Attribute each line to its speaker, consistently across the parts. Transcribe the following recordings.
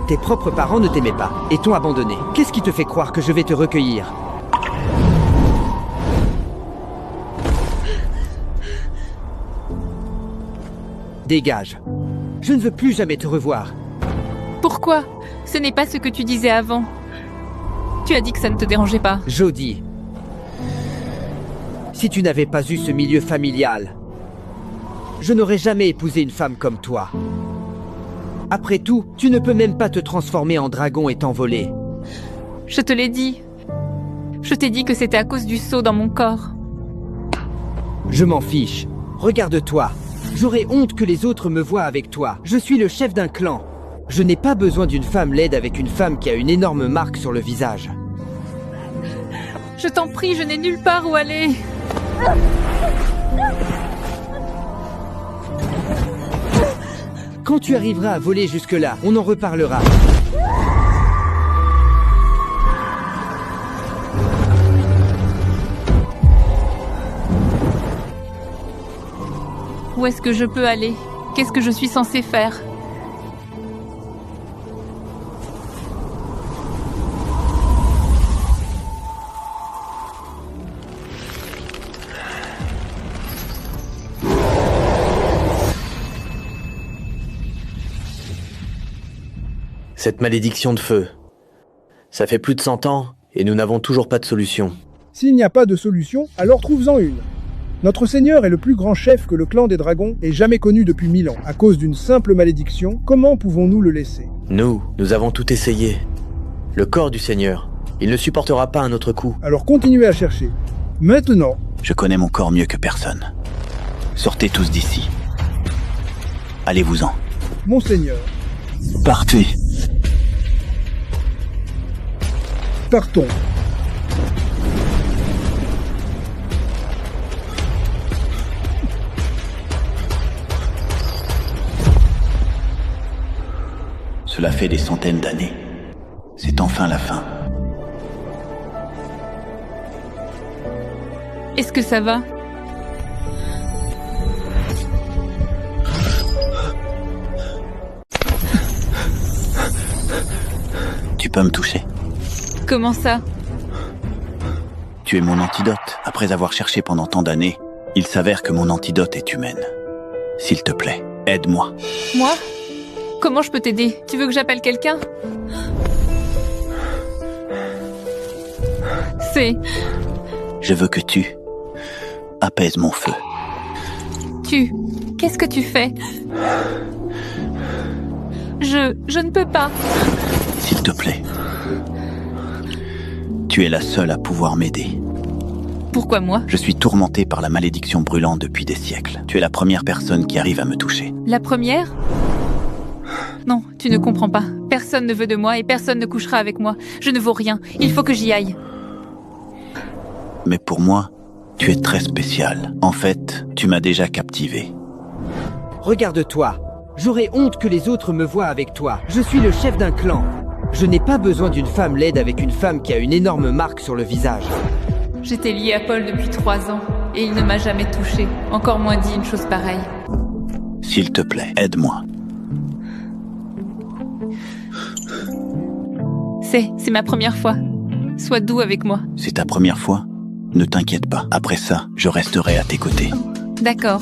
Speaker 1: Tes propres parents ne t'aimaient pas et t'ont abandonné. Qu'est-ce qui te fait croire que je vais te recueillir? Dégage. Je ne veux plus jamais te revoir.
Speaker 2: Pourquoi? Ce n'est pas ce que tu disais avant. Tu as dit que ça ne te dérangeait pas.
Speaker 1: Jodie, si tu n'avais pas eu ce milieu familial, je n'aurais jamais épousé une femme comme toi. Après tout, tu ne peux même pas te transformer en dragon et t'envoler.
Speaker 2: Je te l'ai dit. Je t'ai dit que c'était à cause du sceau dans mon corps.
Speaker 1: Je m'en fiche. Regarde-toi. J'aurais honte que les autres me voient avec toi. Je suis le chef d'un clan. Je n'ai pas besoin d'une femme laide avec une femme qui a une énorme marque sur le visage.
Speaker 2: Je t'en prie, je n'ai nulle part où aller.
Speaker 1: Quand tu arriveras à voler jusque-là, on en reparlera.
Speaker 2: Où est-ce que je peux aller? Qu'est-ce que je suis censée faire?
Speaker 3: Cette malédiction de feu. Ça fait plus de 100 ans et nous n'avons toujours pas de solution.
Speaker 4: S'il n'y a pas de solution, alors trouve-en une. Notre seigneur est le plus grand chef que le clan des dragons ait jamais connu depuis 1000 ans. À cause d'une simple malédiction, comment pouvons-nous le laisser?
Speaker 3: Nous avons tout essayé. Le corps du seigneur, il ne supportera pas un autre coup.
Speaker 4: Alors continuez à chercher. Maintenant.
Speaker 5: Je connais mon corps mieux que personne. Sortez tous d'ici. Allez-vous-en.
Speaker 4: Monseigneur.
Speaker 5: Partez.
Speaker 4: Partons.
Speaker 5: Cela fait des centaines d'années. C'est enfin la fin.
Speaker 2: Est-ce que ça va?
Speaker 5: Tu peux me toucher?
Speaker 2: Comment ça?
Speaker 5: Tu es mon antidote. Après avoir cherché pendant tant d'années, il s'avère que mon antidote est humaine. S'il te plaît, aide-moi.
Speaker 2: Moi? Comment je peux t'aider? Tu veux que j'appelle quelqu'un?
Speaker 5: Je veux que tu apaises mon feu.
Speaker 2: Qu'est-ce que tu fais? Je ne peux pas.
Speaker 5: S'il te plaît. Tu es la seule à pouvoir m'aider.
Speaker 2: Pourquoi moi?
Speaker 5: Je suis tourmenté par la malédiction brûlante depuis des siècles. Tu es la première personne qui arrive à me toucher.
Speaker 2: La première? Non, tu ne comprends pas. Personne ne veut de moi et personne ne couchera avec moi. Je ne vaux rien. Il faut que j'y aille.
Speaker 5: Mais pour moi, tu es très spécial. En fait, tu m'as déjà captivé.
Speaker 1: Regarde-toi. J'aurais honte que les autres me voient avec toi. Je suis le chef d'un clan. Je n'ai pas besoin d'une femme laide avec une femme qui a une énorme marque sur le visage.
Speaker 2: J'étais liée à Paul depuis 3 ans et il ne m'a jamais touchée. Encore moins dit une chose pareille.
Speaker 5: S'il te plaît, aide-moi.
Speaker 2: C'est ma première fois. Sois doux avec moi.
Speaker 5: C'est ta première fois? Ne t'inquiète pas. Après ça, je resterai à tes côtés.
Speaker 2: D'accord.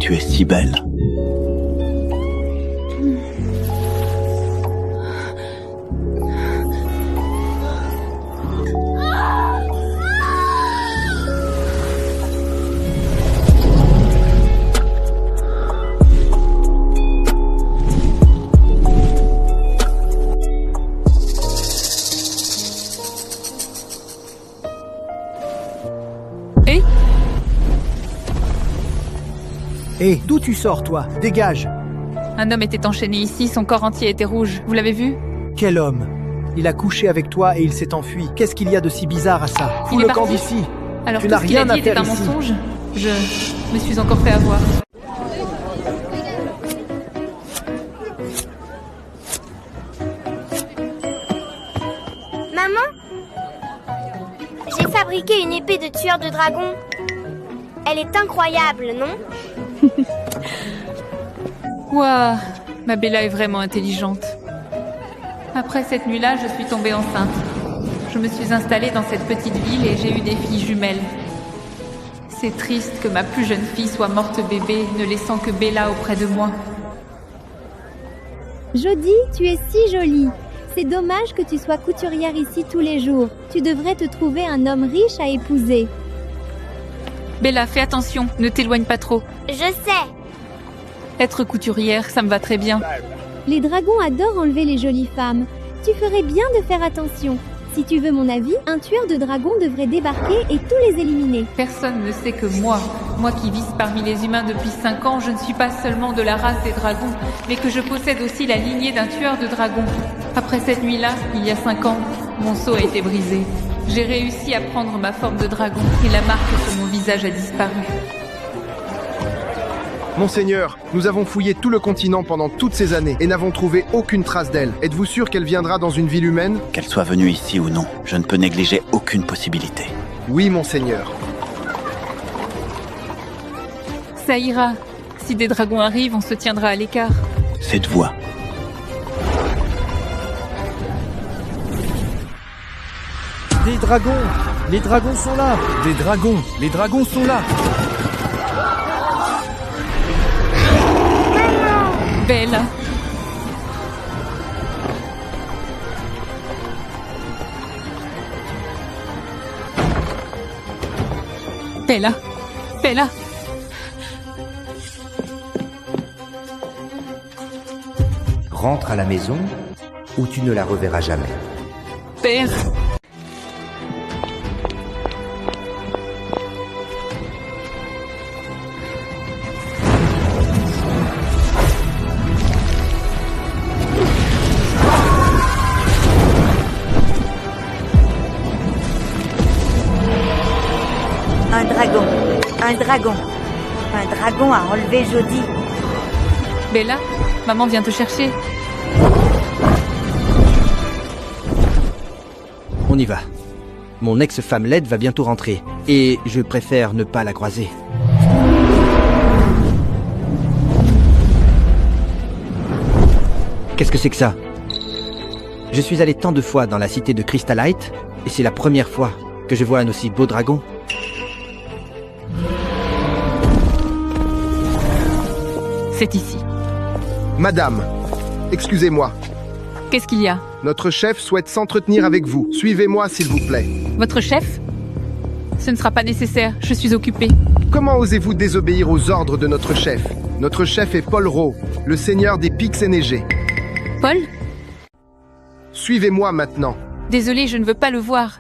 Speaker 5: Tu es si belle.
Speaker 6: Hé, d'où tu sors, toi? Dégage!
Speaker 2: Un homme était enchaîné ici, son corps entier était rouge. Vous l'avez vu?
Speaker 6: Quel homme? Il a couché avec toi et il s'est enfui. Qu'est-ce qu'il y a de si bizarre à ça? Fous
Speaker 2: Il est
Speaker 6: le camp
Speaker 2: parti.
Speaker 6: d'ici!
Speaker 2: Alors
Speaker 6: Tu
Speaker 2: tout
Speaker 6: n'as
Speaker 2: ce qu'il a
Speaker 6: rien à
Speaker 2: dit était
Speaker 6: faire
Speaker 2: un
Speaker 6: ici.
Speaker 2: mensonge? Je me suis encore fait avoir.
Speaker 7: Maman, j'ai fabriqué une épée de tueur de dragon. Elle est incroyable, non?
Speaker 2: Ouah, ma Bella est vraiment intelligente. Après cette nuit-là, je suis tombée enceinte. Je me suis installée dans cette petite ville et j'ai eu des filles jumelles. C'est triste que ma plus jeune fille soit morte bébé, ne laissant que Bella auprès de moi.
Speaker 8: Jodie, tu es si jolie. C'est dommage que tu sois couturière ici tous les jours. Tu devrais te trouver un homme riche à épouser.
Speaker 2: Bella, fais attention, ne t'éloigne pas trop.
Speaker 7: Je sais.
Speaker 2: Être couturière, ça me va très bien.
Speaker 8: Les dragons adorent enlever les jolies femmes. Tu ferais bien de faire attention. Si tu veux mon avis, un tueur de dragons devrait débarquer et tous les éliminer.
Speaker 2: Personne ne sait que moi qui vis parmi les humains depuis 5 ans, je ne suis pas seulement de la race des dragons, mais que je possède aussi la lignée d'un tueur de dragons. Après cette nuit-là, il y a 5 ans, mon sceau a été brisé. J'ai réussi à prendre ma forme de dragon et la marque sur mon visage a disparu.
Speaker 9: Monseigneur, nous avons fouillé tout le continent pendant toutes ces années et n'avons trouvé aucune trace d'elle. Êtes-vous sûr qu'elle viendra dans une ville humaine?
Speaker 5: Qu'elle soit venue ici ou non, je ne peux négliger aucune possibilité.
Speaker 9: Oui, monseigneur.
Speaker 2: Ça ira. Si des dragons arrivent, on se tiendra à l'écart.
Speaker 5: Cette voix.
Speaker 6: Des dragons! Les dragons sont là!
Speaker 10: Des dragons! Les dragons sont là!
Speaker 2: Bella. Bella. Bella.
Speaker 11: Rentre à la maison ou tu ne la reverras jamais.
Speaker 2: Père.
Speaker 12: Un dragon. Un dragon. Un dragon a enlevé Jodie.
Speaker 2: Bella, maman vient te chercher.
Speaker 1: On y va. Mon ex-femme laide va bientôt rentrer. Et je préfère ne pas la croiser. Qu'est-ce que c'est que ça? Je suis allé tant de fois dans la cité de Crystalite, et c'est la première fois que je vois un aussi beau dragon.
Speaker 2: C'est ici.
Speaker 9: Madame, excusez-moi.
Speaker 2: Qu'est-ce qu'il y a?
Speaker 9: Notre chef souhaite s'entretenir avec vous. Suivez-moi, s'il vous plaît.
Speaker 2: Votre chef? Ce ne sera pas nécessaire, je suis occupée.
Speaker 9: Comment osez-vous désobéir aux ordres de notre chef? Notre chef est Paul Rowe, le seigneur des Pics Enneigés.
Speaker 2: Paul?
Speaker 9: Suivez-moi maintenant.
Speaker 2: Désolée, je ne veux pas le voir.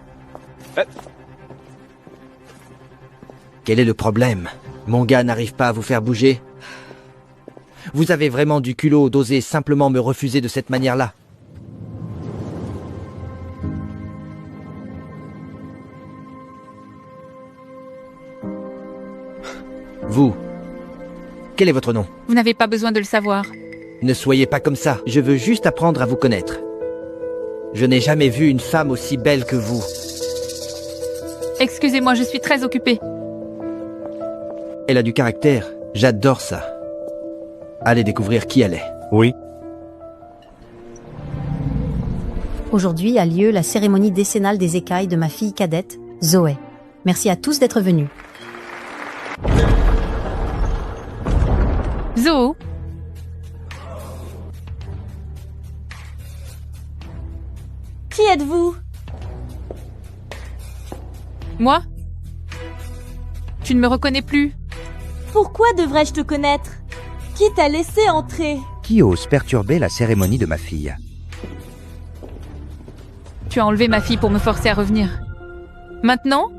Speaker 1: Quel est le problème? Mon gars n'arrive pas à vous faire bouger? Vous avez vraiment du culot d'oser simplement me refuser de cette manière-là. Vous, quel est votre nom?
Speaker 2: Vous n'avez pas besoin de le savoir.
Speaker 1: Ne soyez pas comme ça, je veux juste apprendre à vous connaître. Je n'ai jamais vu une femme aussi belle que vous.
Speaker 2: Excusez-moi, je suis très occupée.
Speaker 1: Elle a du caractère, j'adore ça. Allez découvrir qui elle est.
Speaker 11: Oui.
Speaker 13: Aujourd'hui a lieu la cérémonie décennale des écailles de ma fille cadette, Zoé. Merci à tous d'être venus.
Speaker 2: Zo.
Speaker 14: Qui êtes-vous?
Speaker 2: Moi? Tu ne me reconnais plus?
Speaker 14: Pourquoi devrais-je te connaître? Qui t'a laissé entrer?
Speaker 11: Qui ose perturber la cérémonie de ma fille?
Speaker 2: Tu as enlevé ma fille pour me forcer à revenir. Maintenant?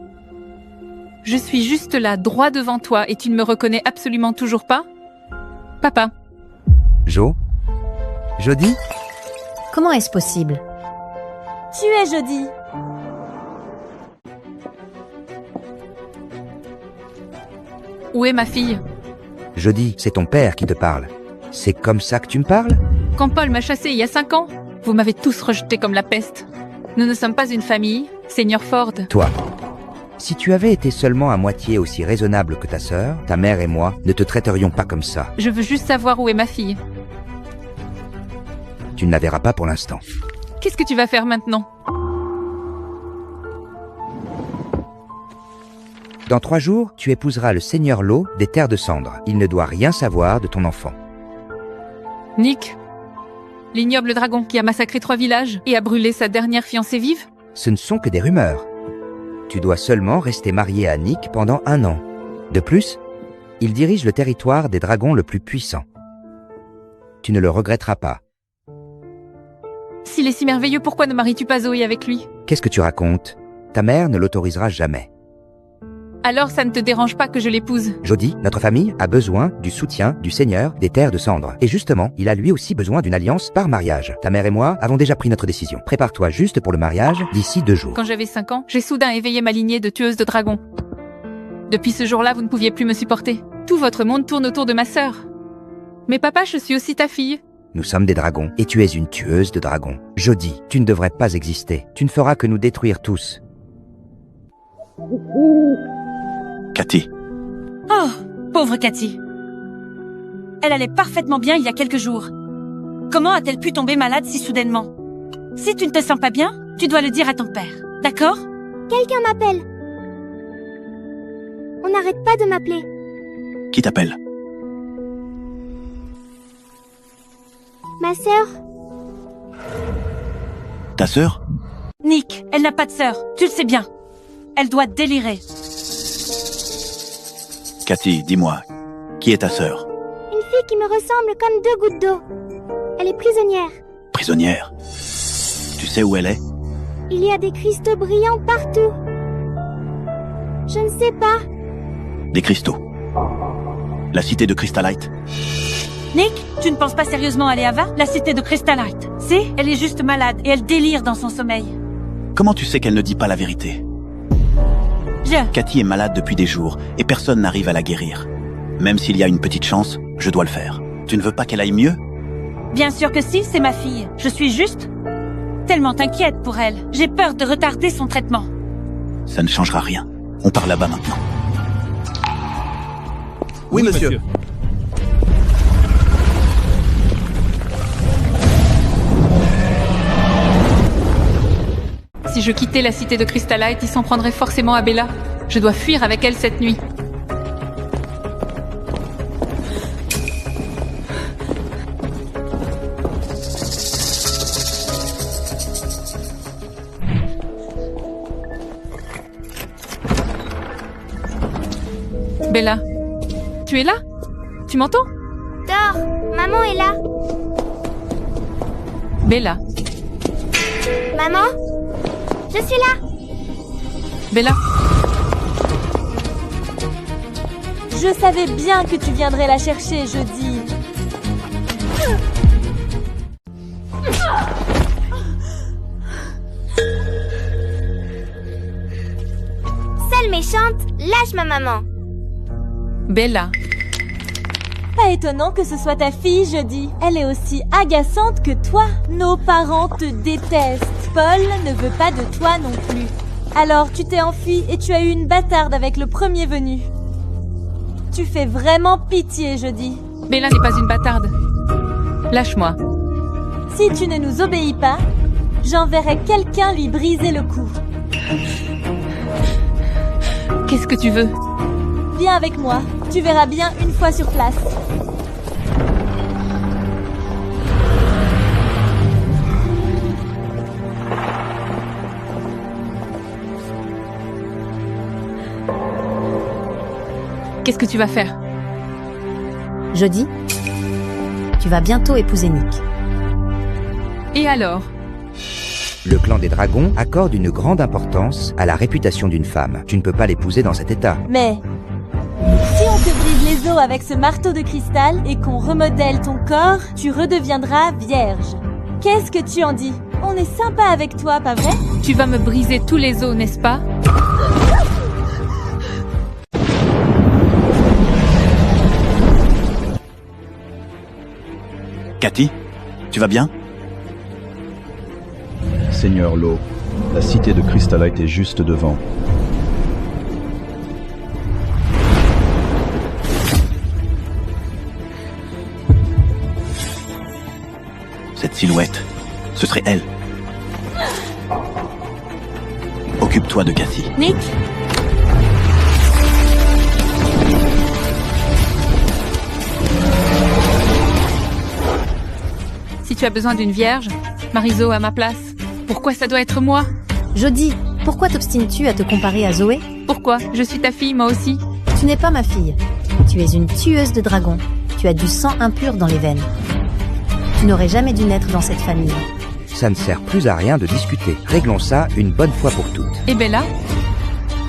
Speaker 2: Je suis juste là, droit devant toi, et tu ne me reconnais absolument toujours pas? Papa.
Speaker 11: Jo? Jodie?
Speaker 13: Comment est-ce possible?
Speaker 14: Tu es Jodie.
Speaker 2: Où est ma fille?
Speaker 11: Jodie, c'est ton père qui te parle. C'est comme ça que tu me parles?
Speaker 2: Quand Paul m'a chassée il y a 5 ans, vous m'avez tous rejeté comme la peste. Nous ne sommes pas une famille, Seigneur Ford.
Speaker 11: Toi, si tu avais été seulement à moitié aussi raisonnable que ta sœur, ta mère et moi ne te traiterions pas comme ça.
Speaker 2: Je veux juste savoir où est ma fille.
Speaker 11: Tu ne la verras pas pour l'instant.
Speaker 2: Qu'est-ce que tu vas faire maintenant?
Speaker 11: Dans 3 jours, tu épouseras le Seigneur Lo des Terres de Cendre. Il ne doit rien savoir de ton enfant.
Speaker 2: Nick, l'ignoble dragon qui a massacré 3 villages et a brûlé sa dernière fiancée vive?
Speaker 11: Ce ne sont que des rumeurs. Tu dois seulement rester marié à Nick pendant 1 an. De plus, il dirige le territoire des dragons le plus puissant. Tu ne le regretteras pas.
Speaker 2: S'il est si merveilleux, pourquoi ne maries-tu pas Zoé avec lui?
Speaker 11: Qu'est-ce que tu racontes? Ta mère ne l'autorisera jamais.
Speaker 2: Alors ça ne te dérange pas que je l'épouse?
Speaker 11: Jody, notre famille a besoin du soutien du Seigneur des Terres de Cendre. Et justement, il a lui aussi besoin d'une alliance par mariage. Ta mère et moi avons déjà pris notre décision. Prépare-toi juste pour le mariage d'ici 2 jours.
Speaker 2: Quand j'avais 5 ans, j'ai soudain éveillé ma lignée de tueuses de dragons. Depuis ce jour-là, vous ne pouviez plus me supporter. Tout votre monde tourne autour de ma sœur. Mais papa, je suis aussi ta fille.
Speaker 11: Nous sommes des dragons, et tu es une tueuse de dragons. Jody, tu ne devrais pas exister. Tu ne feras que nous détruire tous.
Speaker 5: Cathy.
Speaker 15: Oh, pauvre Cathy. Elle allait parfaitement bien il y a quelques jours. Comment a-t-elle pu tomber malade si soudainement? Si tu ne te sens pas bien, tu dois le dire à ton père, d'accord?
Speaker 7: Quelqu'un m'appelle. On n'arrête pas de m'appeler.
Speaker 5: Qui t'appelle?
Speaker 7: Ma sœur.
Speaker 5: Ta sœur?
Speaker 15: Nick, elle n'a pas de sœur, tu le sais bien. Elle doit délirer.
Speaker 5: Cathy, dis-moi, qui est ta sœur?
Speaker 7: Une fille qui me ressemble comme 2 gouttes d'eau. Elle est prisonnière.
Speaker 5: Prisonnière? Tu sais où elle est?
Speaker 7: Il y a des cristaux brillants partout. Je ne sais pas.
Speaker 5: Des cristaux. La cité de Crystalite?
Speaker 15: Nick, tu ne penses pas sérieusement aller à Ava, la cité de Crystalite? Si, elle est juste malade et elle délire dans son sommeil.
Speaker 5: Comment tu sais qu'elle ne dit pas la vérité? Cathy est malade depuis des jours et personne n'arrive à la guérir. Même s'il y a une petite chance, je dois le faire. Tu ne veux pas qu'elle aille mieux?
Speaker 15: Bien sûr que si, c'est ma fille. Je suis juste tellement inquiète pour elle. J'ai peur de retarder son traitement.
Speaker 5: Ça ne changera rien. On part là-bas maintenant.
Speaker 9: Oui, monsieur.
Speaker 2: Si je quittais la cité de Crystalite, il s'en prendrait forcément à Bella. Je dois fuir avec elle cette nuit. Bella, tu es là? Tu m'entends?
Speaker 7: Dors, maman est là.
Speaker 2: Bella.
Speaker 7: Maman? Je suis là.
Speaker 2: Bella.
Speaker 14: Je savais bien que tu viendrais la chercher, Jody.
Speaker 7: Sale méchante, lâche ma maman.
Speaker 2: Bella.
Speaker 14: Pas étonnant que ce soit ta fille, Jody. Elle est aussi agaçante que toi. Nos parents te détestent. Paul ne veut pas de toi non plus. Alors tu t'es enfui et tu as eu une bâtarde avec le premier venu. Tu fais vraiment pitié, Jody.
Speaker 2: Bella n'est pas une bâtarde. Lâche-moi.
Speaker 14: Si tu ne nous obéis pas, j'enverrai quelqu'un lui briser le cou.
Speaker 2: Qu'est-ce que tu veux?
Speaker 14: Viens avec moi. Tu verras bien une fois sur place.
Speaker 2: Qu'est-ce que tu vas faire?
Speaker 13: Jody, tu vas bientôt épouser Nick.
Speaker 2: Et alors?
Speaker 11: Le clan des dragons accorde une grande importance à la réputation d'une femme. Tu ne peux pas l'épouser dans cet état.
Speaker 14: Mais si on te brise les os avec ce marteau de cristal et qu'on remodèle ton corps, tu redeviendras vierge. Qu'est-ce que tu en dis? On est sympa avec toi, pas vrai?
Speaker 2: Tu vas me briser tous les os, n'est-ce pas?
Speaker 5: Cathy, tu vas bien?
Speaker 16: Seigneur Lo, La cité de Crystallite est juste devant.
Speaker 5: Cette silhouette, ce serait elle. Occupe-toi de Cassie.
Speaker 15: Nick?
Speaker 2: Si tu as besoin d'une vierge, Marie-Zo à ma place. Pourquoi ça doit être moi?
Speaker 13: Jodie, pourquoi t'obstines-tu à te comparer à Zoé?
Speaker 2: Pourquoi? Je suis ta fille, moi aussi.
Speaker 13: Tu n'es pas ma fille. Tu es une tueuse de dragons. Tu as du sang impur dans les veines. Tu n'aurais jamais dû naître dans cette famille.
Speaker 11: Ça ne sert plus à rien de discuter. Réglons ça une bonne fois pour toutes.
Speaker 2: Et Bella?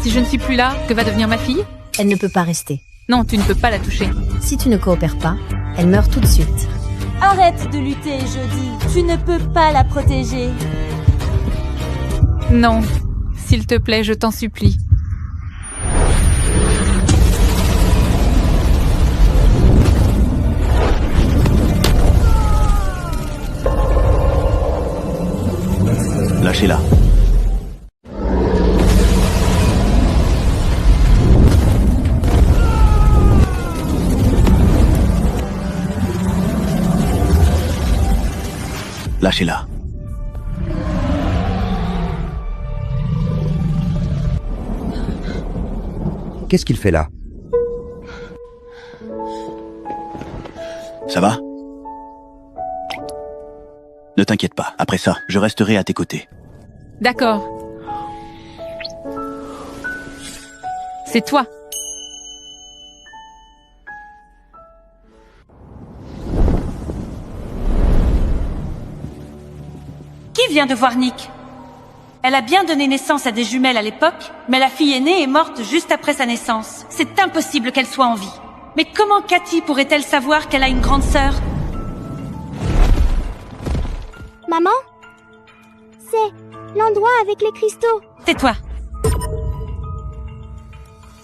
Speaker 2: Si je ne suis plus là, que va devenir ma fille?
Speaker 13: Elle ne peut pas rester.
Speaker 2: Non, tu ne peux pas la toucher.
Speaker 13: Si tu ne coopères pas, elle meurt tout de suite.
Speaker 14: Arrête de lutter, Jodie. Tu ne peux pas la protéger.
Speaker 2: Non. S'il te plaît, je t'en supplie.
Speaker 5: Lâchez-la. Lâchez-la.
Speaker 11: Qu'est-ce qu'il fait là?
Speaker 5: Ça va? Ne t'inquiète pas, après ça, je resterai à tes côtés.
Speaker 2: D'accord. C'est toi.
Speaker 15: Qui vient de voir Nick? Elle a bien donné naissance à des jumelles à l'époque, mais la fille aînée est morte juste après sa naissance. C'est impossible qu'elle soit en vie. Mais comment Cathy pourrait-elle savoir qu'elle a une grande sœur?
Speaker 7: Maman? C'est l'endroit avec les cristaux.
Speaker 15: Tais-toi.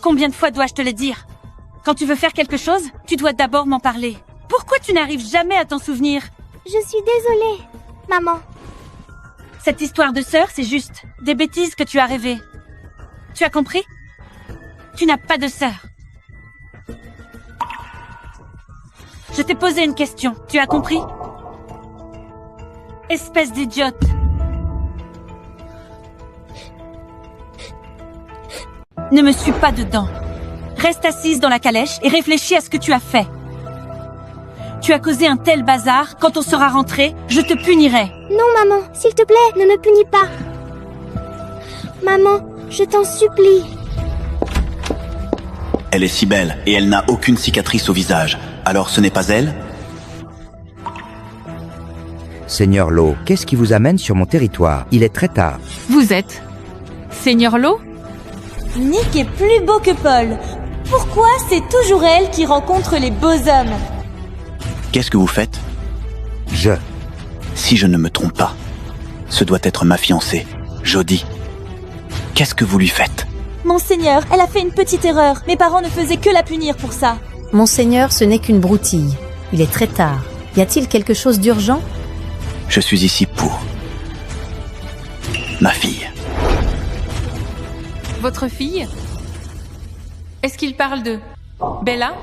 Speaker 15: Combien de fois dois-je te le dire? Quand tu veux faire quelque chose, tu dois d'abord m'en parler. Pourquoi tu n'arrives jamais à t'en souvenir?
Speaker 7: Je suis désolée, maman.
Speaker 15: Cette histoire de sœur, c'est juste des bêtises que tu as rêvées. Tu as compris? Tu n'as pas de sœur. Je t'ai posé une question, tu as compris? Espèce d'idiote. Ne me suis pas dedans. Reste assise dans la calèche et réfléchis à ce que tu as fait. Tu as causé un tel bazar, quand on sera rentré, je te punirai.
Speaker 7: Non, maman, s'il te plaît, ne me punis pas. Maman, je t'en supplie.
Speaker 5: Elle est si belle et elle n'a aucune cicatrice au visage. Alors ce n'est pas elle?
Speaker 11: Seigneur Lo, qu'est-ce qui vous amène sur mon territoire? Il est très tard.
Speaker 2: Vous êtes Seigneur Lo?
Speaker 14: Nick est plus beau que Paul. Pourquoi c'est toujours elle qui rencontre les beaux hommes?
Speaker 5: Qu'est-ce que vous faites? Si je ne me trompe pas, ce doit être ma fiancée, Jodie. Qu'est-ce que vous lui faites?
Speaker 14: Monseigneur, elle a fait une petite erreur. Mes parents ne faisaient que la punir pour ça.
Speaker 13: Monseigneur, ce n'est qu'une broutille. Il est très tard. Y a-t-il quelque chose d'urgent?
Speaker 5: Je suis ici pour ma fille.
Speaker 2: Votre fille? Est-ce qu'il parle de Bella?